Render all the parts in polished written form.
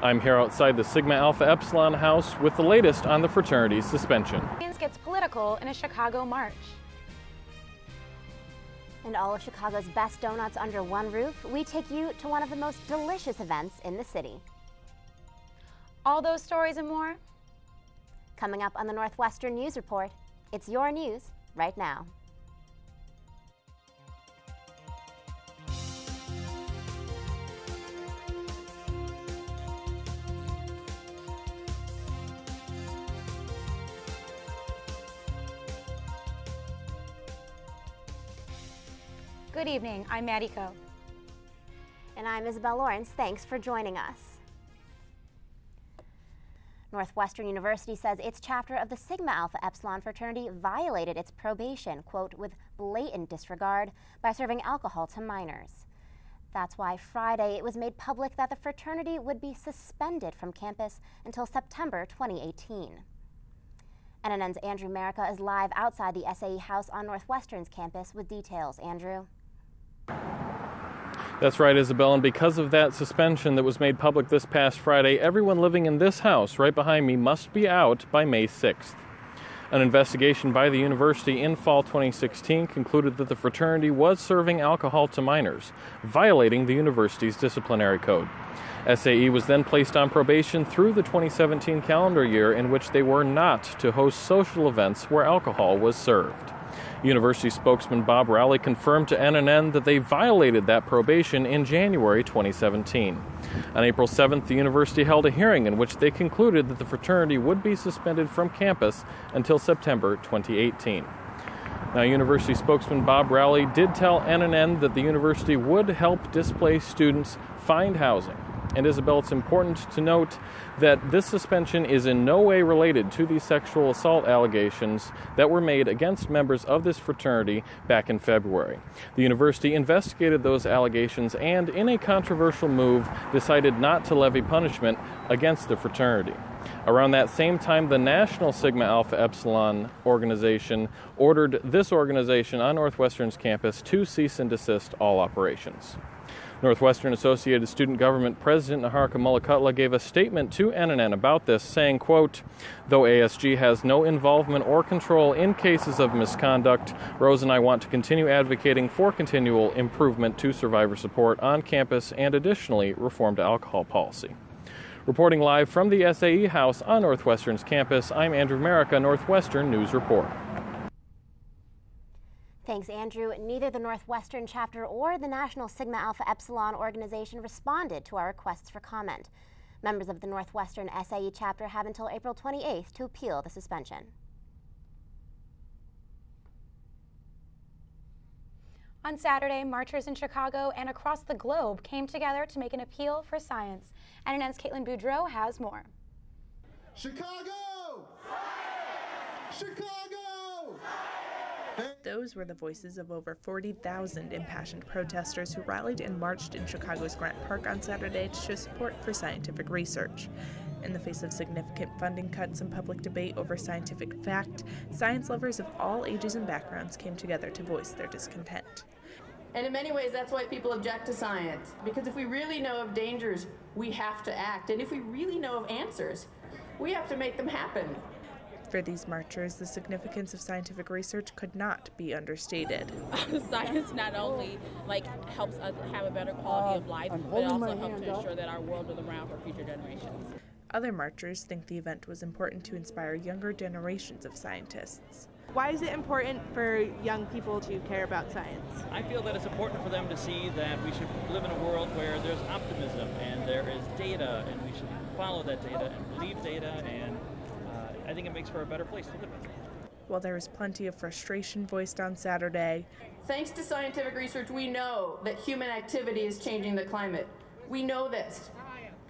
I'm here outside the Sigma Alpha Epsilon house with the latest on the fraternity's suspension. Gets political in a Chicago march. And all of Chicago's best donuts under one roof, we take you to one of the most delicious events in the city. All those stories and more coming up on the Northwestern News Report. It's your news right now. Good evening, I'm Maddie Coe. And I'm Isabel Lawrence. Thanks for joining us. Northwestern University says its chapter of the Sigma Alpha Epsilon fraternity violated its probation, quote, with blatant disregard by serving alcohol to minors. That's why Friday it was made public that the fraternity would be suspended from campus until September 2018. NNN's Andrew Merica is live outside the SAE house on Northwestern's campus with details. Andrew. That's right, Isabel, and because of that suspension that was made public this past Friday, everyone living in this house right behind me must be out by May 6th. An investigation by the university in fall 2016 concluded that the fraternity was serving alcohol to minors, violating the university's disciplinary code. SAE was then placed on probation through the 2017 calendar year, in which they were not to host social events where alcohol was served. University spokesman Bob Rowley confirmed to NNN that they violated that probation in January 2017. On April 7th, the university held a hearing in which they concluded that the fraternity would be suspended from campus until September 2018. Now, university spokesman Bob Rowley did tell NNN that the university would help displaced students find housing. And Isabel, it's important to note that this suspension is in no way related to the sexual assault allegations that were made against members of this fraternity back in February. The university investigated those allegations and, in a controversial move, decided not to levy punishment against the fraternity. Around that same time, the National Sigma Alpha Epsilon organization ordered this organization on Northwestern's campus to cease and desist all operations. Northwestern Associated Student Government President Naharka Mulakutla gave a statement to NNN about this, saying, quote, "Though ASG has no involvement or control in cases of misconduct, Rose and I want to continue advocating for continual improvement to survivor support on campus and additionally reformed alcohol policy." Reporting live from the SAE House on Northwestern's campus, I'm Andrew Merica, Northwestern News Report. Thanks, Andrew. Neither the Northwestern chapter or the National Sigma Alpha Epsilon organization responded to our requests for comment. Members of the Northwestern SAE chapter have until April 28th to appeal the suspension. On Saturday, marchers in Chicago and across the globe came together to make an appeal for science. NNN's Caitlin Boudreau has more. Chicago! Chicago! Those were the voices of over 40,000 impassioned protesters who rallied and marched in Chicago's Grant Park on Saturday to show support for scientific research. In the face of significant funding cuts and public debate over scientific fact, science lovers of all ages and backgrounds came together to voice their discontent. And in many ways, that's why people object to science. Because if we really know of dangers, we have to act. And if we really know of answers, we have to make them happen. For these marchers, the significance of scientific research could not be understated. Science not only helps us have a better quality of life, but also helps to ensure that our world is around for future generations. Other marchers think the event was important to inspire younger generations of scientists. Why is it important for young people to care about science? I feel that it's important for them to see that we should live in a world where there's optimism and there is data, and we should follow that data and believe data, and I think it makes for a better place to live in. While there was plenty of frustration voiced on Saturday, thanks to scientific research, we know that human activity is changing the climate. We know this.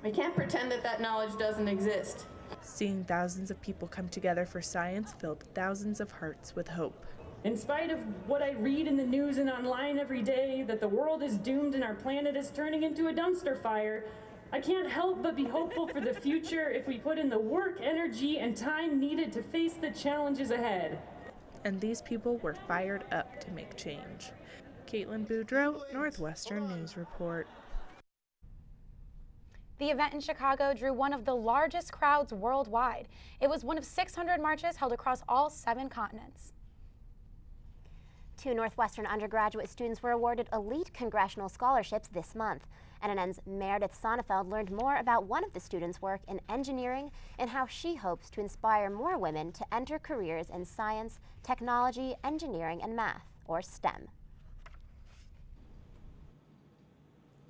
We can't pretend that that knowledge doesn't exist. Seeing thousands of people come together for science filled thousands of hearts with hope. In spite of what I read in the news and online every day, that the world is doomed and our planet is turning into a dumpster fire, I can't help but be hopeful for the future if we put in the work, energy, and time needed to face the challenges ahead. And these people were fired up to make change. Caitlin Boudreau, Northwestern News Report. The event in Chicago drew one of the largest crowds worldwide. It was one of 600 marches held across all 7 continents. 2 Northwestern undergraduate students were awarded elite congressional scholarships this month. NNN's Meredith Sonnefeld learned more about one of the students' work in engineering and how she hopes to inspire more women to enter careers in science, technology, engineering, and math, or STEM.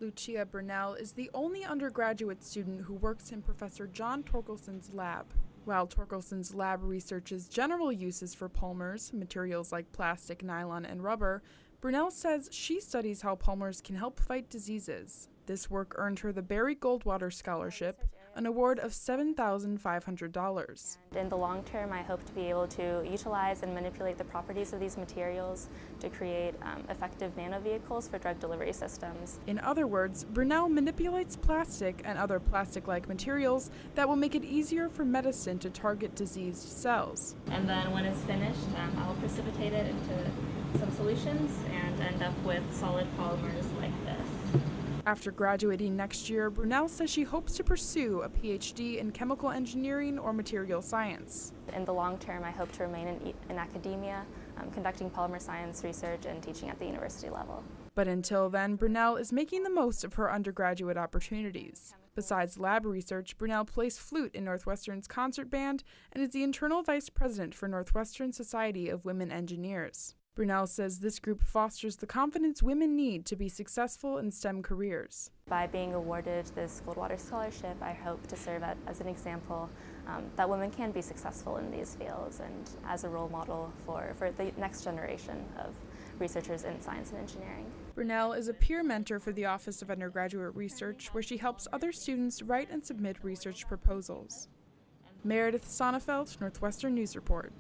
Lucia Burnell is the only undergraduate student who works in Professor John Torkelson's lab. While Torkelson's lab researches general uses for polymers, materials like plastic, nylon, and rubber, Burnell says she studies how polymers can help fight diseases. This work earned her the Barry Goldwater Scholarship, an award of $7,500. In the long term, I hope to be able to utilize and manipulate the properties of these materials to create effective nanovehicles for drug delivery systems. In other words, Burnell manipulates plastic and other plastic-like materials that will make it easier for medicine to target diseased cells. And then when it's finished, I'll precipitate it into some solutions and end up with solid polymers like this. After graduating next year, Burnell says she hopes to pursue a PhD in chemical engineering or material science. In the long term, I hope to remain in academia, conducting polymer science research and teaching at the university level. But until then, Burnell is making the most of her undergraduate opportunities. Besides lab research, Burnell plays flute in Northwestern's concert band and is the internal vice president for Northwestern Society of Women Engineers. Burnell says this group fosters the confidence women need to be successful in STEM careers. By being awarded this Goldwater Scholarship, I hope to serve as an example that women can be successful in these fields and as a role model for the next generation of researchers in science and engineering. Burnell is a peer mentor for the Office of Undergraduate Research, where she helps other students write and submit research proposals. Meredith Sonnefeld, Northwestern News Report.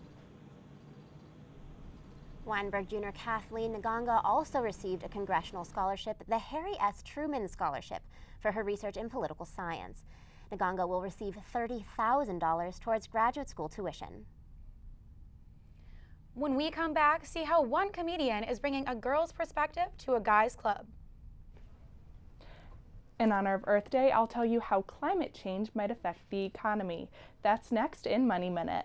Weinberg junior Kathleen Nganga also received a congressional scholarship, the Harry S. Truman Scholarship, for her research in political science. Nganga will receive $30,000 towards graduate school tuition. When we come back, see how one comedian is bringing a girl's perspective to a guy's club. In honor of Earth Day, I'll tell you how climate change might affect the economy. That's next in Money Minute.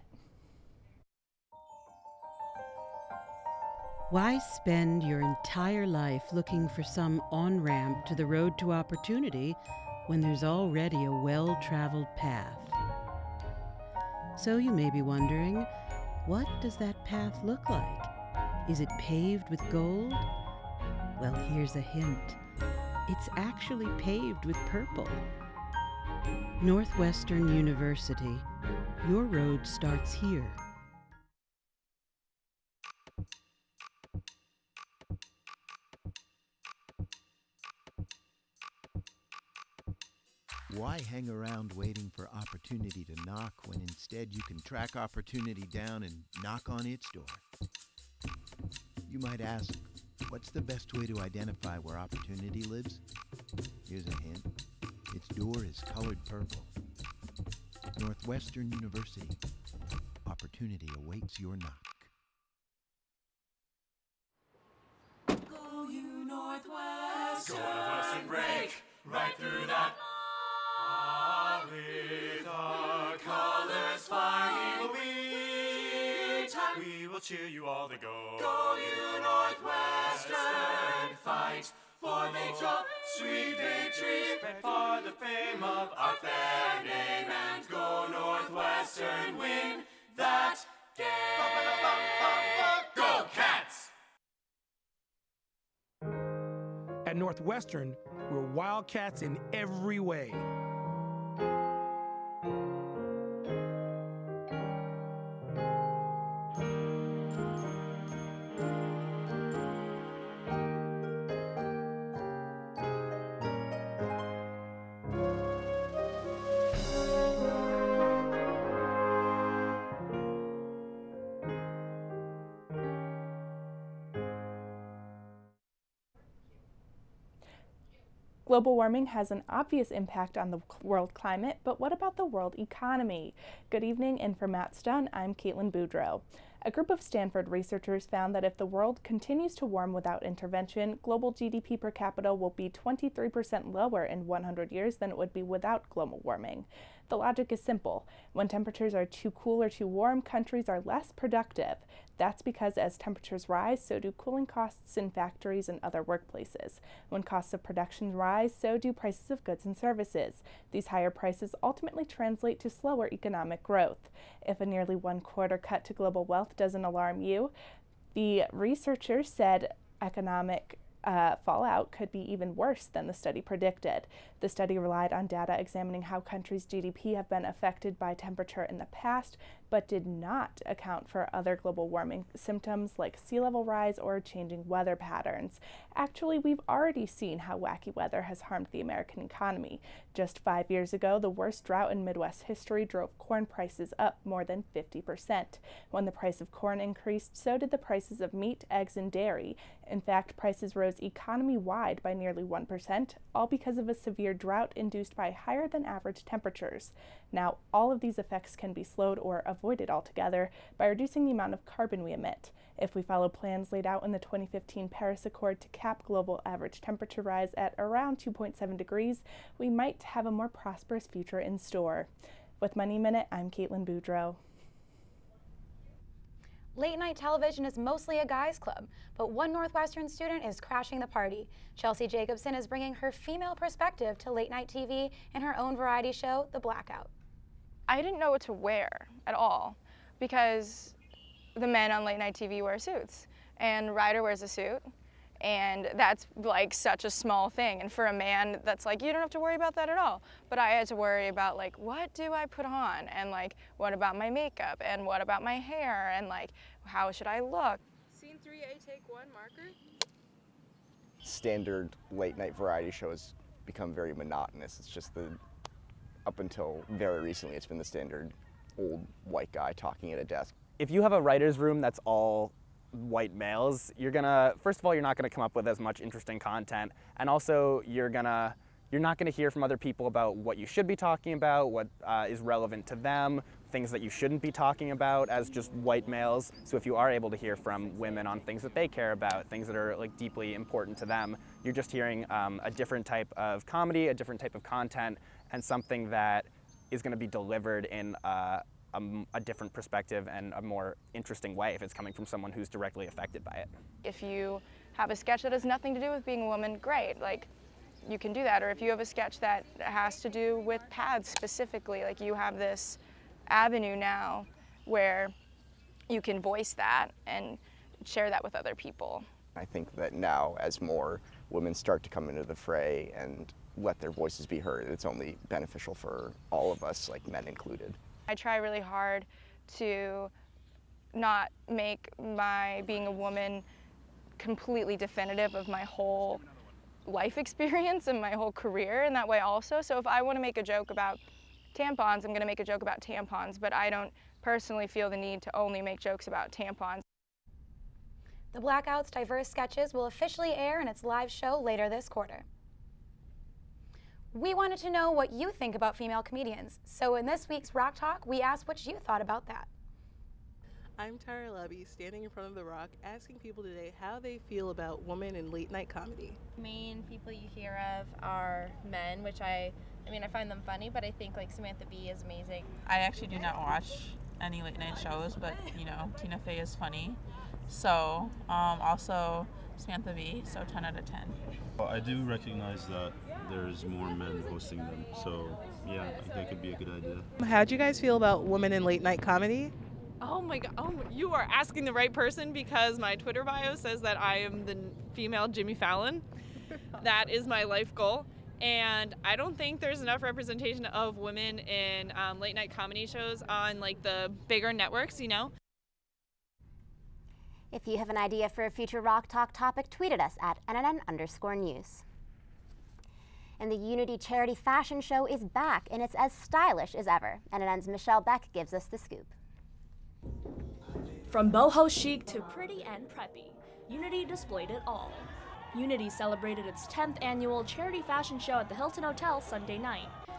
Why spend your entire life looking for some on-ramp to the road to opportunity when there's already a well-traveled path? So you may be wondering, what does that path look like? Is it paved with gold? Well, here's a hint. It's actually paved with purple. Northwestern University. Your road starts here. Why hang around waiting for opportunity to knock when instead you can track opportunity down and knock on its door? You might ask, what's the best way to identify where opportunity lives? Here's a hint. Its door is colored purple. Northwestern University. Opportunity awaits your knock. Go you Northwestern. Go Northwestern, break right through that. With our colors flying, we will cheer you all to go. Go you Northwestern, fight for victory, sweet victory, for the fame of our fair name, and go Northwestern, win that game. Go Cats! At Northwestern, we're Wildcats in every way. Global warming has an obvious impact on the world climate, but what about the world economy? Good evening, and for Matt Stun, I'm Caitlin Boudreau. A group of Stanford researchers found that if the world continues to warm without intervention, global GDP per capita will be 23% lower in 100 years than it would be without global warming. The logic is simple. When temperatures are too cool or too warm, countries are less productive. That's because as temperatures rise, so do cooling costs in factories and other workplaces. When costs of production rise, so do prices of goods and services. These higher prices ultimately translate to slower economic growth. If a nearly 1/4 cut to global wealth doesn't alarm you, the researchers said economic fallout could be even worse than the study predicted. The study relied on data examining how countries' GDP have been affected by temperature in the past, but did not account for other global warming symptoms like sea level rise or changing weather patterns. Actually, we've already seen how wacky weather has harmed the American economy. Just 5 years ago, the worst drought in Midwest history drove corn prices up more than 50%. When the price of corn increased, so did the prices of meat, eggs, and dairy. In fact, prices rose economy-wide by nearly 1%, all because of a severe drought induced by higher than average temperatures. Now, all of these effects can be slowed or avoided altogether by reducing the amount of carbon we emit. If we follow plans laid out in the 2015 Paris Accord to cap global average temperature rise at around 2.7 degrees, we might have a more prosperous future in store. With Money Minute, I'm Caitlin Boudreau. Late night television is mostly a guys' club, but one Northwestern student is crashing the party. Chelsea Jacobson is bringing her female perspective to late night TV in her own variety show, The Blackout. I didn't know what to wear at all because the men on late night TV wear suits and Ryder wears a suit, and that's like such a small thing, and for a man that's like, you don't have to worry about that at all. But I had to worry about like, what do I put on, and like, what about my makeup, and what about my hair, and like, how should I look? Scene 3A, take 1, marker. Standard late night variety shows become very monotonous. It's just up until very recently, it's been the standard old white guy talking at a desk. If you have a writer's room that's all white males, first of all, you're not gonna come up with as much interesting content, and also you're not gonna hear from other people about what you should be talking about, what is relevant to them, things that you shouldn't be talking about as just white males. So if you are able to hear from women on things that they care about, things that are like deeply important to them, you're just hearing a different type of comedy, a different type of content, and something that is gonna be delivered in a different perspective and a more interesting way if it's coming from someone who's directly affected by it. If you have a sketch that has nothing to do with being a woman, great, like you can do that. Or if you have a sketch that has to do with pads specifically, like you have this avenue now where you can voice that and share that with other people. I think that now, as more women start to come into the fray and let their voices be heard, it's only beneficial for all of us, like men included. I try really hard to not make my being a woman completely definitive of my whole life experience and my whole career in that way also. So if I want to make a joke about tampons, I'm going to make a joke about tampons, but I don't personally feel the need to only make jokes about tampons. The Blackout's diverse sketches will officially air in its live show later this quarter. We wanted to know what you think about female comedians, so in this week's Rock Talk, we asked what you thought about that. I'm Tara Levy, standing in front of The Rock, asking people today how they feel about women in late night comedy. Main people you hear of are men, which I find them funny, but I think like Samantha Bee is amazing. I actually do not watch any late night shows, but you know, Tina Fey is funny. So, also Samantha Bee, so 10 out of 10. Well, I do recognize that there's more men hosting them, so yeah, I think that could be a good idea. How do you guys feel about women in late night comedy? Oh my god, you are asking the right person because my Twitter bio says that I am the female Jimmy Fallon. That is my life goal. And I don't think there's enough representation of women in late night comedy shows on like the bigger networks, you know? If you have an idea for a future Rock Talk topic, tweet at us at NNN_news. And the Unity Charity Fashion Show is back, and it's as stylish as ever. NNN's Michelle Beck gives us the scoop. From boho chic to pretty and preppy, Unity displayed it all. Unity celebrated its 10th annual charity fashion show at the Hilton Hotel Sunday night.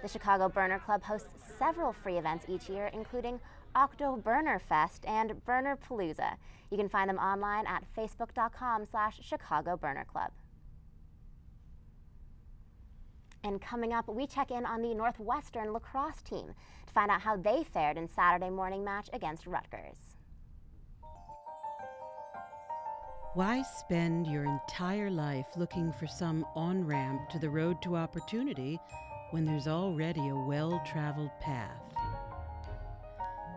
The Chicago Burner Club hosts several free events each year, including Octo Burner Fest and Burner Palooza. You can find them online at facebook.com/Chicago Burner Club. And coming up, we check in on the Northwestern lacrosse team to find out how they fared in Saturday morning match against Rutgers. Why spend your entire life looking for some on-ramp to the road to opportunity when there's already a well-traveled path?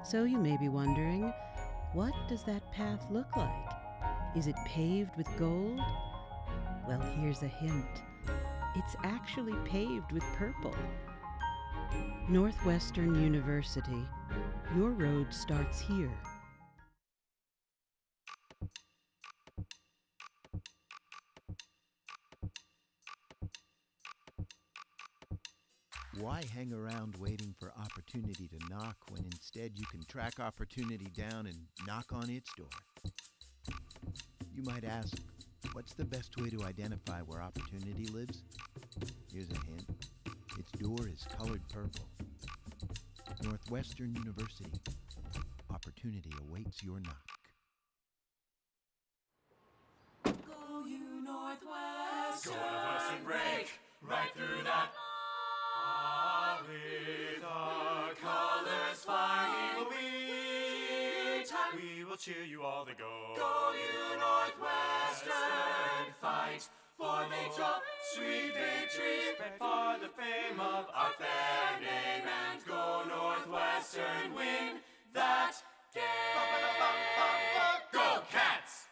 So you may be wondering, what does that path look like? Is it paved with gold? Well, here's a hint. It's actually paved with purple. Northwestern University. Your road starts here. Why hang around waiting for opportunity to knock when instead you can track opportunity down and knock on its door? You might ask, what's the best way to identify where opportunity lives? Here's a hint. Its door is colored purple. Northwestern University. Opportunity awaits your knock. Go you Northwestern. Go Northwestern, break right through that. With our colors flying, we will cheer you all the go. Go you Northwestern, fight for victory, sweet victory, for the fame of our fair name, and go Northwestern, win that game. Go Cats!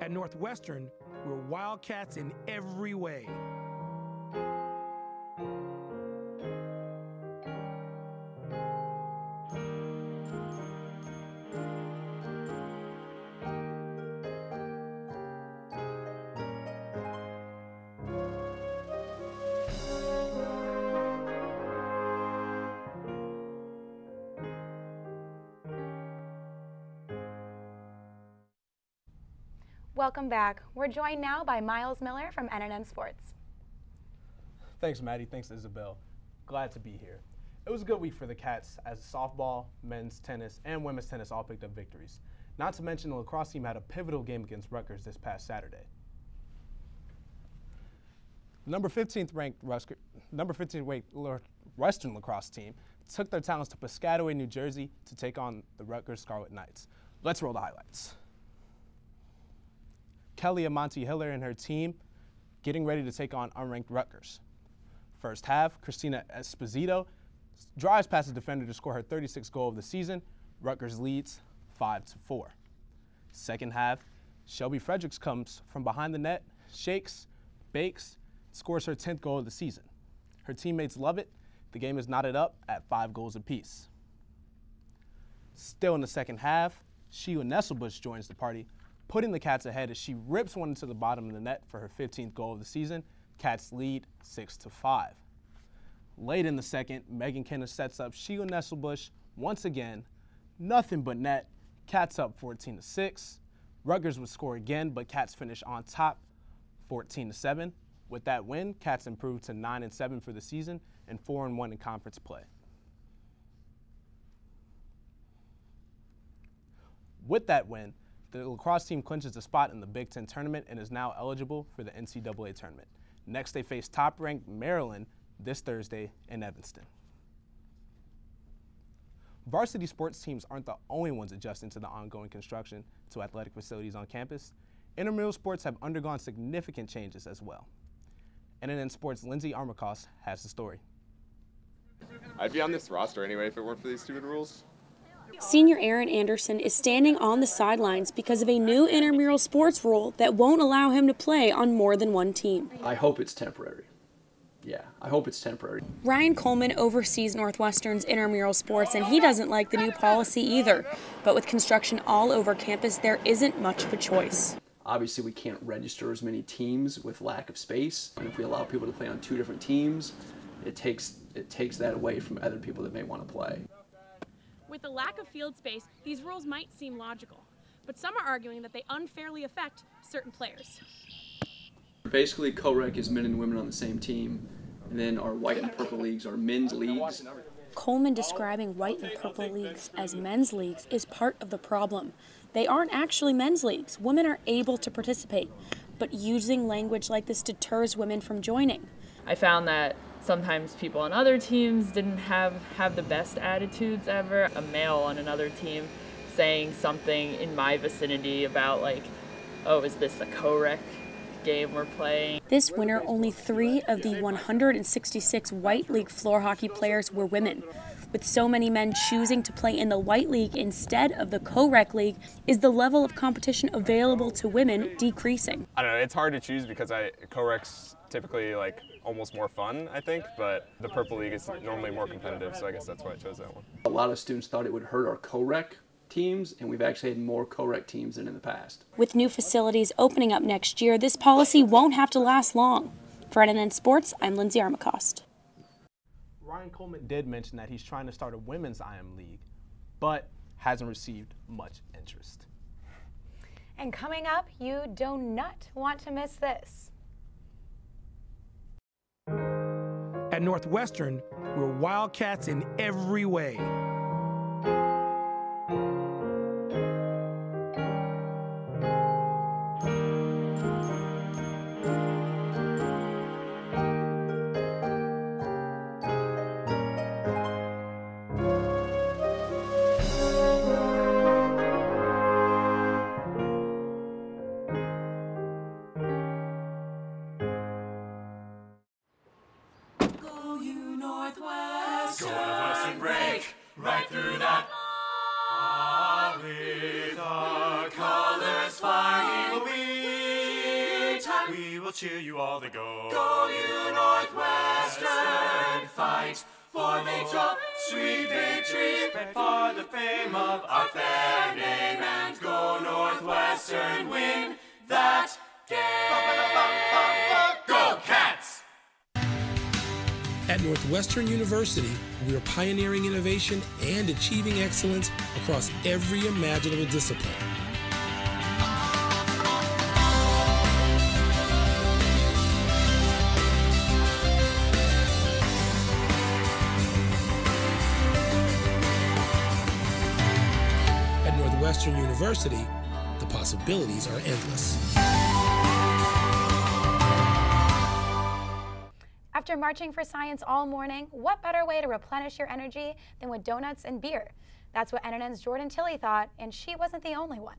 At Northwestern, we're Wildcats in every way. Welcome back. We're joined now by Miles Miller from NNN Sports. Thanks, Maddie. Thanks, Isabel. Glad to be here. It was a good week for the Cats as softball, men's tennis, and women's tennis all picked up victories. Not to mention the lacrosse team had a pivotal game against Rutgers this past Saturday. Number 15th ranked Western lacrosse team took their talents to Piscataway, New Jersey to take on the Rutgers Scarlet Knights. Let's roll the highlights. Kelly Amonte Hiller and her team getting ready to take on unranked Rutgers. First half, Christina Esposito drives past the defender to score her 36th goal of the season. Rutgers leads 5-4. Second half, Shelby Fredericks comes from behind the net, shakes, bakes, scores her 10th goal of the season. Her teammates love it. The game is knotted up at 5 goals apiece. Still in the second half, Sheila Nesselbush joins the party, putting the Cats ahead as she rips one into the bottom of the net for her 15th goal of the season. Cats lead 6-5. Late in the second, Megan Kenner sets up Sheila Nesselbush once again. Nothing but net. Cats up 14-6. Rutgers would score again, but Cats finish on top 14-7. With that win, Cats improved to 9-7 for the season and 4-1 in conference play. With that win, the lacrosse team clinches a spot in the Big Ten tournament and is now eligible for the NCAA tournament. Next, they face top-ranked Maryland this Thursday in Evanston. Varsity sports teams aren't the only ones adjusting to the ongoing construction to athletic facilities on campus. Intramural sports have undergone significant changes as well. NNN Sports' Lindsay Armacost has the story. I'd be on this roster anyway if it weren't for these stupid rules. Senior Aaron Anderson is standing on the sidelines because of a new intramural sports rule that won't allow him to play on more than one team. I hope it's temporary. Yeah, I hope it's temporary. Ryan Coleman oversees Northwestern's intramural sports, and he doesn't like the new policy either. But with construction all over campus, there isn't much of a choice. Obviously, we can't register as many teams with lack of space. And if we allow people to play on 2 different teams, it takes that away from other people that may want to play. With the lack of field space, these rules might seem logical, but some are arguing that they unfairly affect certain players. Basically, co-rec is men and women on the same team, And then our white and purple leagues are men's leagues. Coleman describing white and purple leagues as men's leagues is part of the problem. They aren't actually men's leagues. Women are able to participate, but using language like this deters women from joining. I found that sometimes people on other teams didn't have the best attitudes ever. A male on another team saying something in my vicinity about like, oh, is this a co-rec game we're playing? This winter, only 3 of the 166 White League floor hockey players were women. With so many men choosing to play in the White League instead of the co-rec league, is the level of competition available to women decreasing? I don't know, it's hard to choose because co-rec's typically like almost more fun, I think, but the Purple League is normally more competitive, so I guess that's why I chose that one. A lot of students thought it would hurt our co-rec teams, and we've actually had more co-rec teams than in the past. With new facilities opening up next year, this policy won't have to last long. For NNN Sports, I'm Lindsay Armacost. Ryan Coleman did mention that he's trying to start a women's IM league, but hasn't received much interest. And coming up, you do not want to miss this. At Northwestern, we're Wildcats in every way. Northwestern break right through that. With our colors flying, we will cheer you all to go. Go you Northwestern, fight for victory, sweet victory, for the fame of our fair name, and go Northwestern, win that game. Go Cats! At Northwestern University, we are pioneering innovation and achieving excellence across every imaginable discipline. At Northwestern University, the possibilities are endless. After marching for science all morning, what better way to replenish your energy than with donuts and beer? That's what NNN's Jordan Tilley thought, and she wasn't the only one.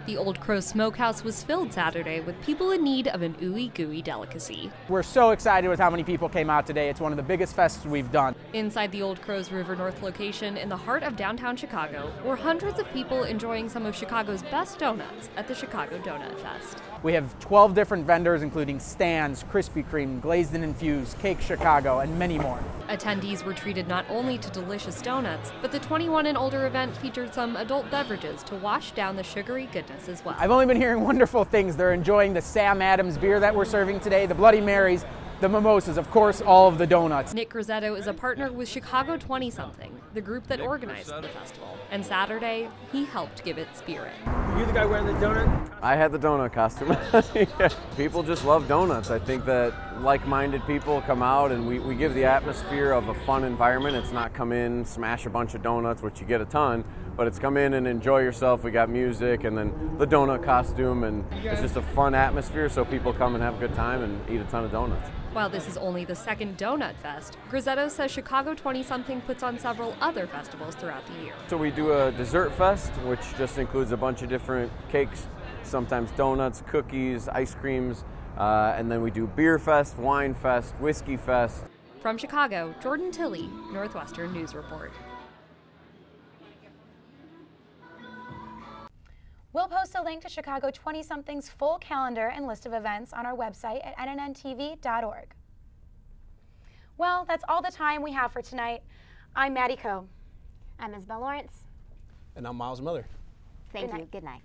The Old Crow Smokehouse was filled Saturday with people in need of an ooey-gooey delicacy. We're so excited with how many people came out today. It's one of the biggest fests we've done. Inside the Old Crow's River North location in the heart of downtown Chicago were hundreds of people enjoying some of Chicago's best donuts at the Chicago Donut Fest. We have 12 different vendors, including Stan's, Krispy Kreme, Glazed and Infused, Cake Chicago, and many more. Attendees were treated not only to delicious donuts, but the 21 and older event featured some adult beverages to wash down the sugary goodness as well. I've only been hearing wonderful things. They're enjoying the Sam Adams beer that we're serving today, the Bloody Marys, the mimosas, of course, all of the donuts. Nick Grisetto is a partner with Chicago 20-something, the group that organized the festival. And Saturday, he helped give it spirit. You the guy wearing the donut? I had the donut costume. Yeah. People just love donuts. I think that like-minded people come out and we give the atmosphere of a fun environment. It's not come in, smash a bunch of donuts, which you get a ton, but it's come in and enjoy yourself. We got music and then the donut costume, and it's just a fun atmosphere, so people come and have a good time and eat a ton of donuts. While this is only the second Donut Fest, Grisetto says Chicago 20-something puts on several other festivals throughout the year. So we do a dessert fest, which just includes a bunch of different cakes, sometimes donuts, cookies, ice creams, and then we do beer fest, wine fest, whiskey fest. From Chicago, Jordan Tilley, Northwestern News Report. We'll post a link to Chicago 20-something's full calendar and list of events on our website at nntv.org. Well, that's all the time we have for tonight. I'm Maddie Coe. I'm Isabel Lawrence. And I'm Miles Miller. Thank you. Good night.